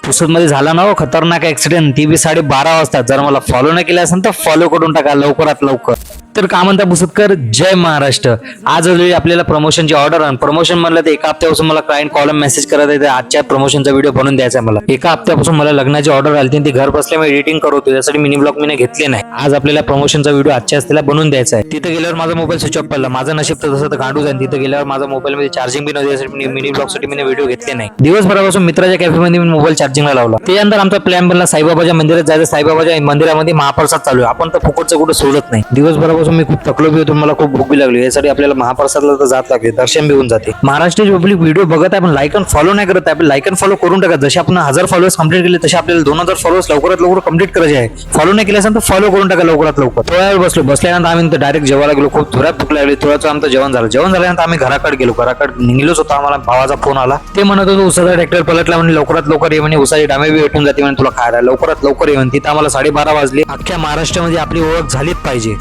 पुसदमध्ये झाला ना हो खतरनाक ऍक्सिडेंट, ती बी 12:30 वाजता. जर मला फॉलो नाही केलं असेल तर फॉलो करून टाका लवकरात लवकर. तर का म्हणता पुसदकर, जय महाराष्ट्र. आज आलेली आपल्याला प्रमोशनची ऑर्डर. आणि प्रमोशन म्हणलं तर एका हप्त्यापासून मला क्लायंट कॉलम मेसेज करत आहे, आजच्या प्रमोशनचा व्हिडिओ बनवून द्यायचा आहे मला. एका हप्त्यापासून मला लग्नाची ऑर्डर आली, ती घर बसल्या मी एडिटिंग करत होतो, त्यासाठी मिनी ब्लॉग मी घेतले नाही. आज आपल्याला प्रमोशनचा व्हिडिओ आजच्या असलेला बनवून द्यायचा आहे. तिथे गेल्यावर माझा मोबाईल स्विच ऑफ पडला. माझं नशीब तर तसं तर गांडूच आहे. तिथे गेल्यावर माझा मोबाईल मध्ये चार्जिंग बी नव्हती, त्यासाठी मिनी ब्लॉग साठी मी व्हिडिओ घेतले नाही. दिवसभरापासून मित्राच्या कॅफेमध्ये मी मोबाईल चार्जिंगला लावला. त्यानंतर आमचा प्लॅन बनला साईबाबाच्या मंदिरात जायचं. साईबाबाच्या मंदिरामध्ये महाप्रसाद चालू आहे. आपण तर फुकटचं कुठं सोडत नाही. दिवसभरापासून मी खूप थकलो बी होतो, मला खूप भूक बी लागली. यासाठी आपल्याला महाप्रसादला तर जात लागते, दर्शन बी होऊन जाते. महाराष्ट्राची पब्लिक व्हिडिओ बघत आहे पण लाईक आणि फॉलो नाही करत आहे. आपण लाईक आणि फॉलो करून टाका. जसे आपण 1000 फॉलोअर्स कंप्लीट केले तसे आपल्याला 2000 फॉलोअर्स लवकरात लवकर कंप्लीट करायचे आहे. फॉलो नाही केले असेल तर फॉलो करून टाका लवकरात लवकर. थोड्या वेळ बसल्यानंतर आम्ही डायरेक्ट जेवायला गेलो. खूप थोड्यात भूक लागली. थोडंसं आमचं जेवण झाल्यानंतर आम्ही घराकडे गेलो. घराकडे निघलोच होता, आम्हाला भावाचा फोन आला. ते म्हणत होतो उसाचा ट्रॅक्टर पलटला म्हणे, लवकरात लवकर ये म्हणे, उसाची डामे बी भेटून जाते म्हणे तुला खायला, लवकरात लवकर ये म्हणे. तिथं आम्हाला 12:30 वाजले. अख्ख्या महाराष्ट्रामध्ये आपली ओळख झालीच पाहिजे.